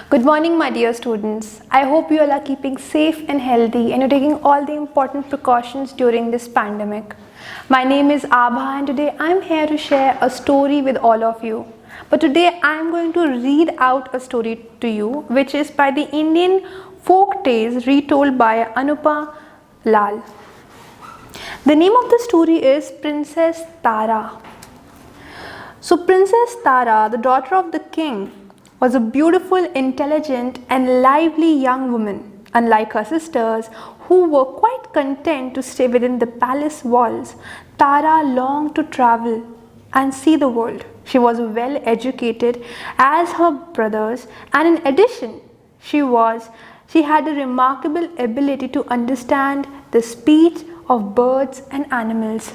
Good morning, my dear students. I hope you all are keeping safe and healthy and you're taking all the important precautions during this pandemic. My name is Abha and today I'm here to share a story with all of you. But today I'm going to read out a story to you which is by the Indian folk tales retold by Anupa Lal. The name of the story is Princess Tara. So Princess Tara, the daughter of the king, was a beautiful, intelligent and lively young woman. Unlike her sisters, who were quite content to stay within the palace walls, Tara longed to travel and see the world. She was well educated as her brothers, and in addition, she had a remarkable ability to understand the speech of birds and animals.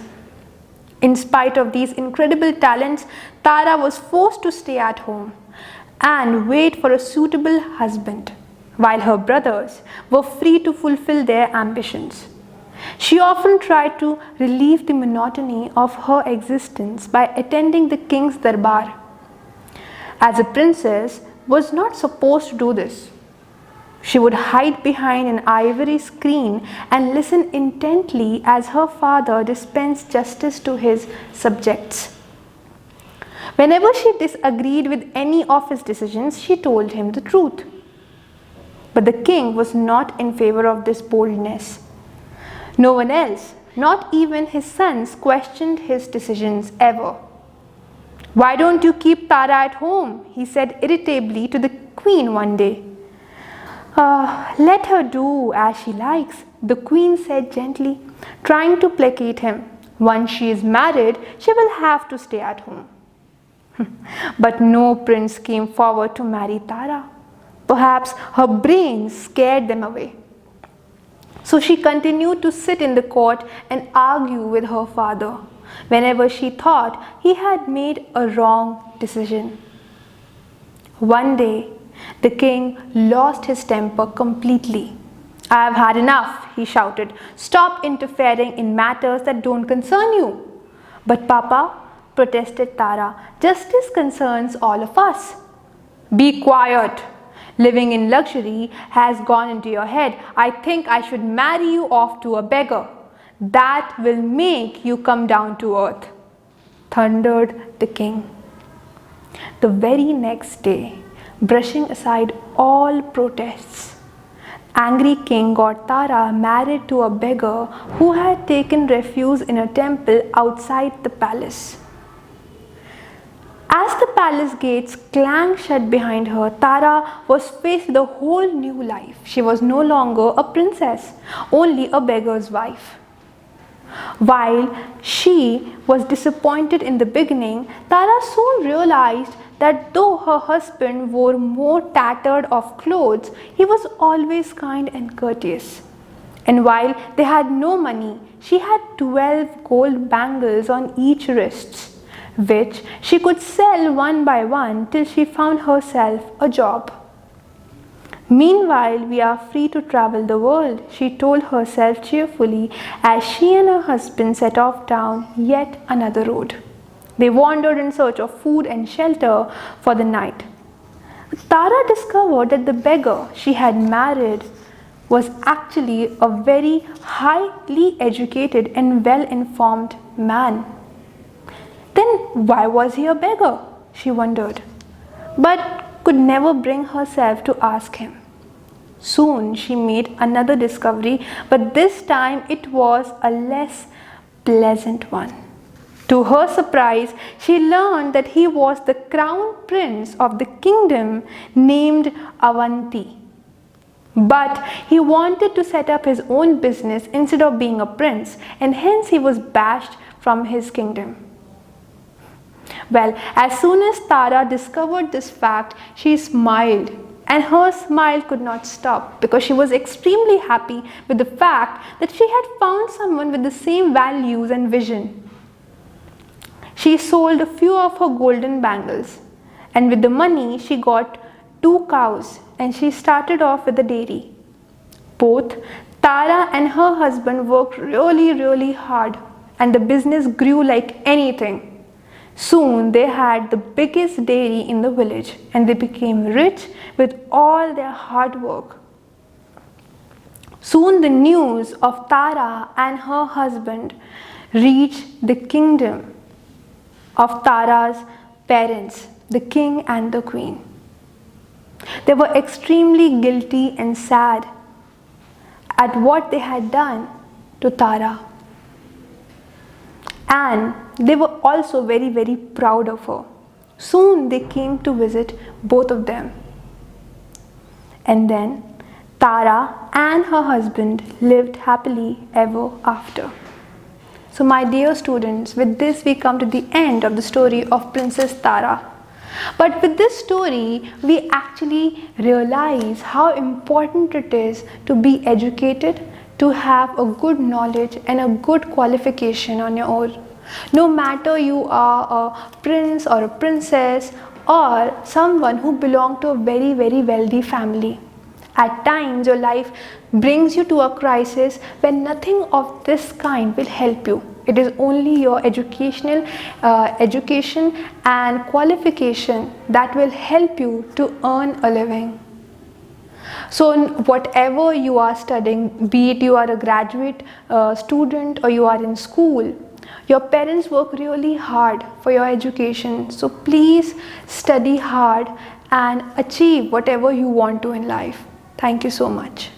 In spite of these incredible talents, Tara was forced to stay at home and wait for a suitable husband, while her brothers were free to fulfill their ambitions. She often tried to relieve the monotony of her existence by attending the king's darbar. As a princess was not supposed to do this. She would hide behind an ivory screen and listen intently as her father dispensed justice to his subjects. Whenever she disagreed with any of his decisions, she told him the truth. But the king was not in favor of this boldness. No one else, not even his sons, questioned his decisions ever. "Why don't you keep Tara at home?" he said irritably to the queen one day. Let her do as she likes," the queen said gently, trying to placate him. "Once she is married, she will have to stay at home." But no prince came forward to marry Tara. Perhaps her brains scared them away. So she continued to sit in the court and argue with her father whenever she thought he had made a wrong decision. One day, the king lost his temper completely. "I have had enough," he shouted. "Stop interfering in matters that don't concern you." "But Papa," protested Tara, "justice concerns all of us." "Be quiet. Living in luxury has gone into your head. I think I should marry you off to a beggar. That will make you come down to earth," thundered the king. The very next day, brushing aside all protests, angry king got Tara married to a beggar who had taken refuge in a temple outside the palace. As the palace gates clanged shut behind her, Tara was faced with a whole new life. She was no longer a princess, only a beggar's wife. While she was disappointed in the beginning, Tara soon realized that though her husband wore more tattered of clothes, he was always kind and courteous. And while they had no money, she had 12 gold bangles on each wrist, which she could sell one by one till she found herself a job. "Meanwhile, we are free to travel the world," she told herself cheerfully as she and her husband set off down yet another road. They wandered in search of food and shelter for the night. Tara discovered that the beggar she had married was actually a very highly educated and well-informed man. Then why was he a beggar? She wondered, but could never bring herself to ask him. Soon she made another discovery, but this time it was a less pleasant one. To her surprise, she learned that he was the crown prince of the kingdom named Avanti. But he wanted to set up his own business instead of being a prince, and hence he was banished from his kingdom. Well, as soon as Tara discovered this fact, she smiled, and her smile could not stop because she was extremely happy with the fact that she had found someone with the same values and vision. She sold a few of her golden bangles, and with the money she got 2 cows and she started off with a dairy. Both Tara and her husband worked really hard, and the business grew like anything. Soon they had the biggest dairy in the village and they became rich with all their hard work. Soon the news of Tara and her husband reached the kingdom of Tara's parents, the king and the queen. They were extremely guilty and sad at what they had done to Tara. And they were also very, very proud of her. Soon they came to visit both of them. And then Tara and her husband lived happily ever after. So my dear students, with this we come to the end of the story of Princess Tara. But with this story, we actually realize how important it is to be educated, to have a good knowledge and a good qualification on your own. No matter you are a prince or a princess or someone who belongs to a very, very wealthy family. At times, your life brings you to a crisis when nothing of this kind will help you. It is only your education and qualification that will help you to earn a living. So whatever you are studying, be it you are a graduate student or you are in school, your parents work really hard for your education. So please study hard and achieve whatever you want to in life. Thank you so much.